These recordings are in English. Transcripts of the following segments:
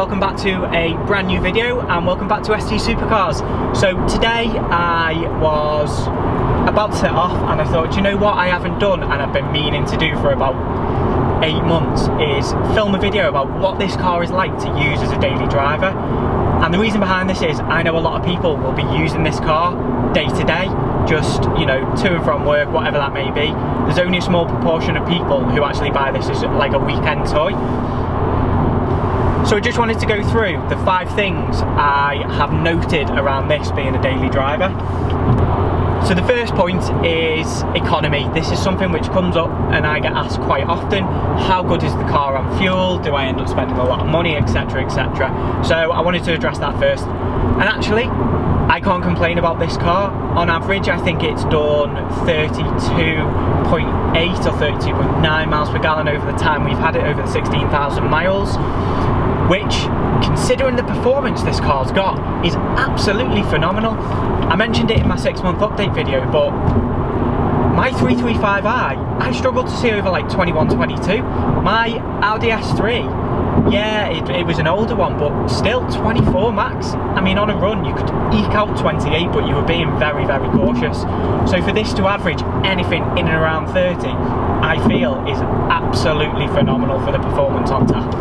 welcome back to a brand new video and welcome back to ST Supercars. So today I was about to set off and I thought, you know what I haven't done and I've been meaning to do for about 8 months is film a video about what this car is like to use as a daily driver. And the reason behind this is I know a lot of people will be using this car day to day, just, you know, to and from work, whatever that may be. There's only a small proportion of people who actually buy this as like a weekend toy. So I just wanted to go through the 5 things I have noted around this being a daily driver. So the first point is economy. This is something which comes up and I get asked quite often. How good is the car on fuel? Do I end up spending a lot of money, etc, etc. So I wanted to address that first. And actually, I can't complain about this car. On average, I think it's done 32.8 or 32.9 miles per gallon over the time we've had it, over the 16,000 miles. Which, considering the performance this car's got, is absolutely phenomenal. I mentioned it in my 6-month update video, but my 335i, I struggled to see over like 21, 22. My Audi S3, yeah, it was an older one, but still 24 max. I mean, on a run, you could eke out 28, but you were being very, very cautious. So for this to average anything in and around 30, I feel is absolutely phenomenal for the performance on tap.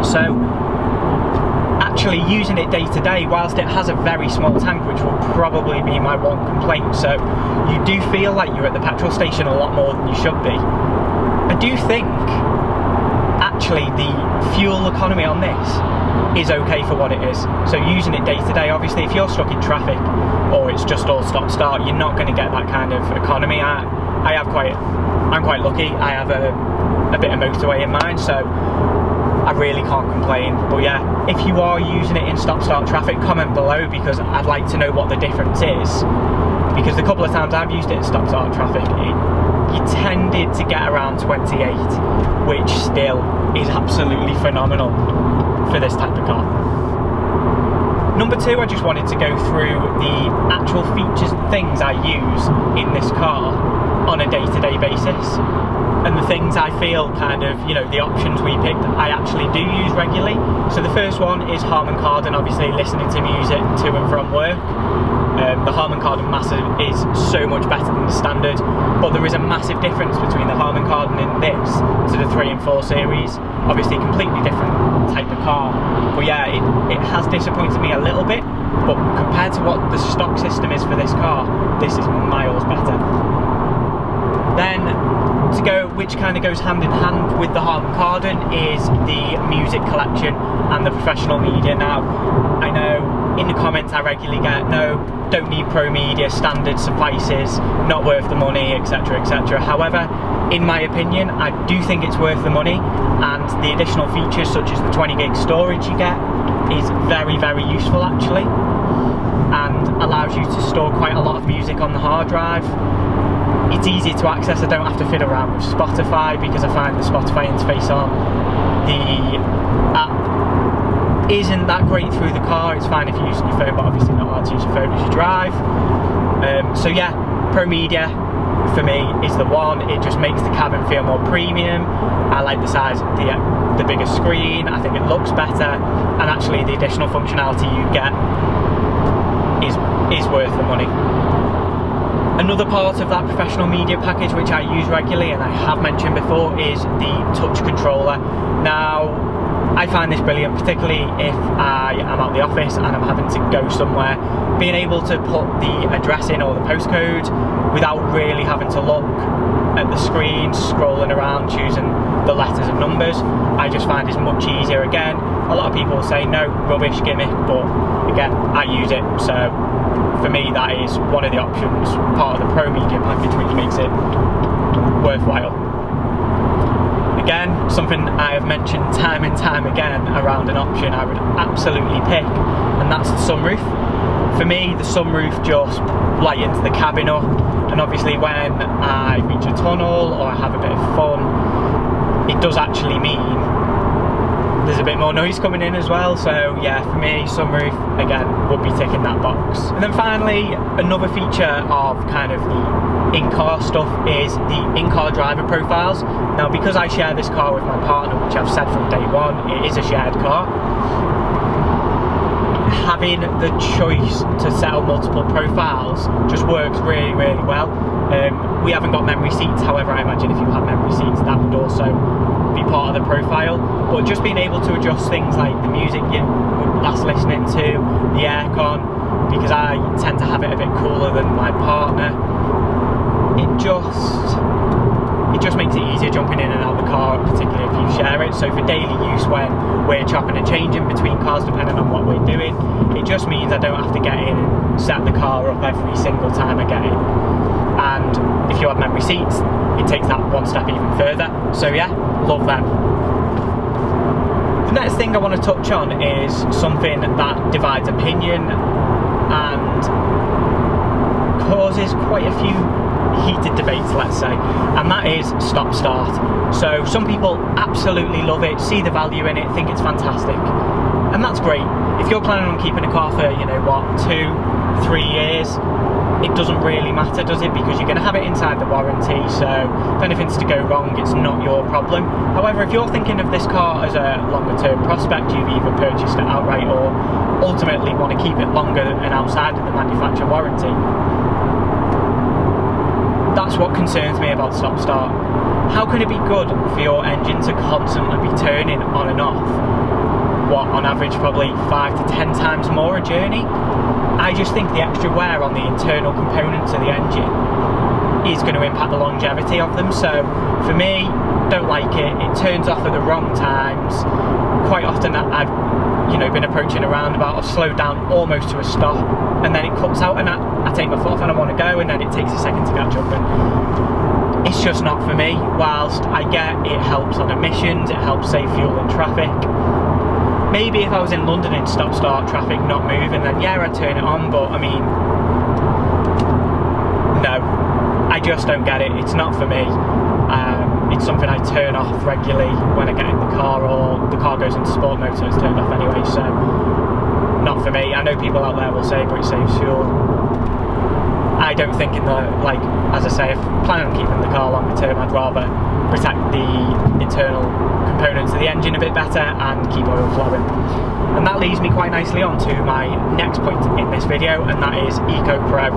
So, actually using it day to day, whilst it has a very small tank, which will probably be my one complaint, so you do feel like you're at the petrol station a lot more than you should be. I do think, actually, the fuel economy on this is okay for what it is. So using it day to day, obviously if you're stuck in traffic, or it's just all stop start, you're not going to get that kind of economy. I'm quite lucky, I have a bit of motorway in mine, so I really can't complain. But yeah, if you are using it in stop-start traffic, comment below, because I'd like to know what the difference is. Because the couple of times I've used it in stop-start traffic, you tended to get around 28, which still is absolutely phenomenal for this type of car. Number 2, I just wanted to go through the actual features and things I use in this car on a day-to-day basis. And the things I feel kind of, you know, the options we picked, I actually do use regularly. So the first one is Harman Kardon, obviously listening to music to and from work. The Harman Kardon Massive is so much better than the standard, but there is a massive difference between the Harman Kardon in this to the 3 and 4 series. Obviously completely different type of car. But yeah, it has disappointed me a little bit, but compared to what the stock system is for this car, this is miles better. Then, to go, which kind of goes hand in hand with the Harman Kardon, is the music collection and the professional media. Now, I know in the comments I regularly get, no, don't need pro media, standard suffices, not worth the money, etc, etc. However, in my opinion, I do think it's worth the money, and the additional features such as the 20 gig storage you get is very, very useful actually, and allows you to store quite a lot of music on the hard drive. It's easy to access, I don't have to fiddle around with Spotify, because I find the Spotify interface on the app isn't that great through the car. It's fine if you're using your phone, but obviously not allowed to use your phone as you drive. So yeah, Pro Media for me is the one. It just makes the cabin feel more premium. I like the size of the bigger screen, I think it looks better, and actually the additional functionality you get is worth the money. Another part of that professional media package which I use regularly, and I have mentioned before, is the touch controller. Now, I find this brilliant, particularly if I am at the office and I'm having to go somewhere. Being able to put the address in or the postcode without really having to look at the screen, scrolling around, choosing the letters and numbers, I just find it's much easier. Again, a lot of people say no, rubbish, gimmick, but again, I use it, so for me that is one of the options, part of the Pro Media package, which makes it worthwhile. Again, something I have mentioned time and time again around an option I would absolutely pick, and that's the sunroof. For me, the sunroof just lightens the cabin up, and obviously when I reach a tunnel or I have a bit of fun, it does actually mean there's a bit more noise coming in as well, so yeah, for me, sunroof, again, would be ticking that box. And then finally, another feature of kind of the in-car stuff is the in-car driver profiles. Now, because I share this car with my partner, which I've said from day one, it is a shared car, having the choice to set up multiple profiles just works really, really well. We haven't got memory seats, however I imagine if you had memory seats that would also be part of the profile, but just being able to adjust things like the music you're last listening to, the aircon, because I tend to have it a bit cooler than my partner, it just makes it easier jumping in and out of the car, particularly if you share it. So for daily use, when we're chopping and changing between cars depending on what we're doing, it just means I don't have to get in and set the car up every single time I get in. And if you have memory seats, it takes that one step even further. So yeah, love them. The next thing I want to touch on is something that divides opinion and causes quite a few heated debates, let's say, and that is stop start. So some people absolutely love it, see the value in it, think it's fantastic, and that's great. If you're planning on keeping a car for, you know what, 2-3 years, it doesn't really matter, does it? Because you're going to have it inside the warranty, so if anything's to go wrong, it's not your problem. However, if you're thinking of this car as a longer term prospect, you've either purchased it outright or ultimately want to keep it longer and outside of the manufacturer warranty, that's what concerns me about stop start. How can it be good for your engine to constantly be turning on and off? What, on average probably 5 to 10 times more a journey? I just think the extra wear on the internal components of the engine is going to impact the longevity of them. So for me, don't like it. It turns off at the wrong times. Quite often I've been approaching a roundabout, I've slowed down almost to a stop, and then it cuts out and I take my foot off and I want to go, and then it takes a second to catch up, and it's just not for me. Whilst I get it helps on emissions, it helps save fuel in traffic. Maybe if I was in London in stop-start traffic, not moving, then yeah, I'd turn it on, but I mean, no, I just don't get it. It's not for me. It's something I turn off regularly when I get in the car, or the car goes into sport mode, so it's turned off anyway, so not for me. I know people out there will say, but it saves fuel. I don't think as I say, if I'm planning on keeping the car longer term, I'd rather protect the internal components of the engine a bit better and keep oil flowing. And that leads me quite nicely on to my next point in this video, and that is Eco Pro.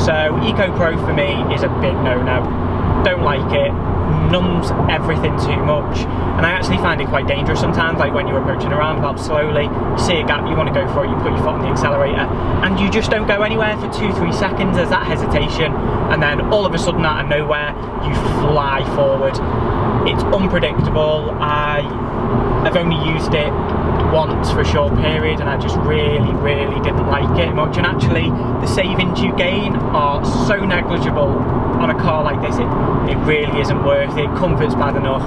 So Eco Pro for me is a big no-no. Don't like it. Numbs everything too much, and I actually find it quite dangerous sometimes. Like when you're approaching a roundabout slowly, you see a gap, you want to go for it, you put your foot on the accelerator, and you just don't go anywhere for 2-3 seconds. There's that hesitation, and then all of a sudden out of nowhere you fly forward. It's unpredictable. I've only used it once for a short period, and I just really didn't like it much. And actually the savings you gain are so negligible on a car like this, it really isn't worth it. Comfort's bad enough.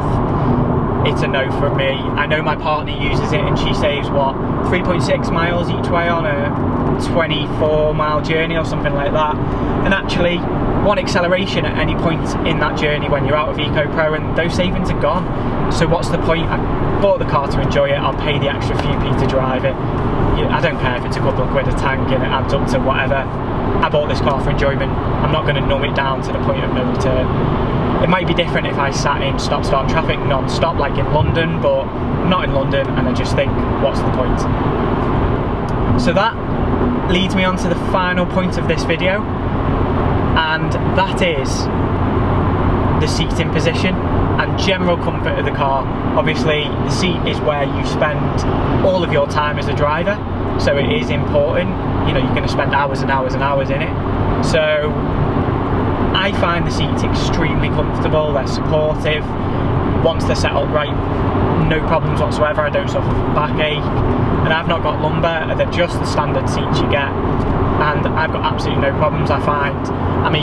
It's a no from me. I know my partner uses it and she saves what, 3.6 miles each way on a 24 mile journey or something like that, and actually one acceleration at any point in that journey when you're out of Eco Pro and those savings are gone. So what's the point? I bought the car to enjoy it, I'll pay the extra few p to drive it. I don't care if it's a couple of quid a tank and it adds up to whatever. I bought this car for enjoyment. I'm not going to numb it down to the point of no return. It might be different if I sat in stop-start traffic non-stop like in London, but I'm not in London, and I just think, what's the point? So that leads me on to the final point of this video, and that is the seating position and general comfort of the car. Obviously the seat is where you spend all of your time as a driver, so it is important. You know, you're going to spend hours and hours and hours in it. So I find the seats extremely comfortable, they're supportive. Once they're set up right, no problems whatsoever. I don't suffer from backache, and I've not got lumbar. They're just the standard seats you get, and I've got absolutely no problems. I find I'm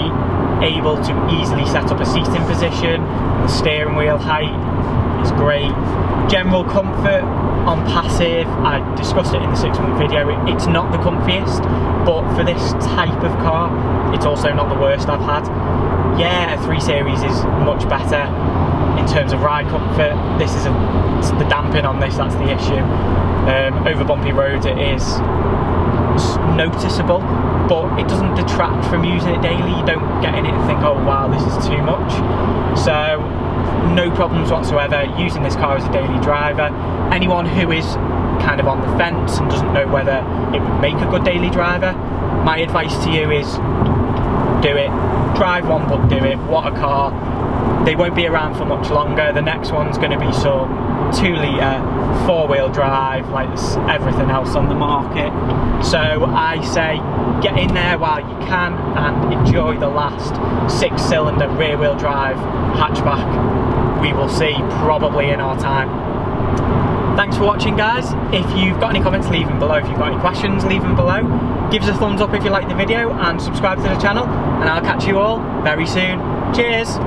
able to easily set up a seating position. The steering wheel height is great. General comfort on passive, I discussed it in the 6-month video, it's not the comfiest, but for this type of car, it's also not the worst I've had. Yeah, a 3 Series is much better in terms of ride comfort. This is a It's the damping on this that's the issue. Over bumpy roads it is noticeable, but it doesn't detract from using it daily. You don't get in it and think, oh wow, this is too much. So no problems whatsoever using this car as a daily driver. Anyone who is kind of on the fence and doesn't know whether it would make a good daily driver, my advice to you is do it. Drive one, but do it. What a car. They won't be around for much longer. The next one's going to be some 2 litre 4-wheel drive like everything else on the market. So I say get in there while you can and enjoy the last 6-cylinder rear wheel drive hatchback we will see probably in our time. Thanks for watching, guys. If you've got any comments, leave them below. If you've got any questions, leave them below. Give us a thumbs up if you like the video and subscribe to the channel, and I'll catch you all very soon. Cheers.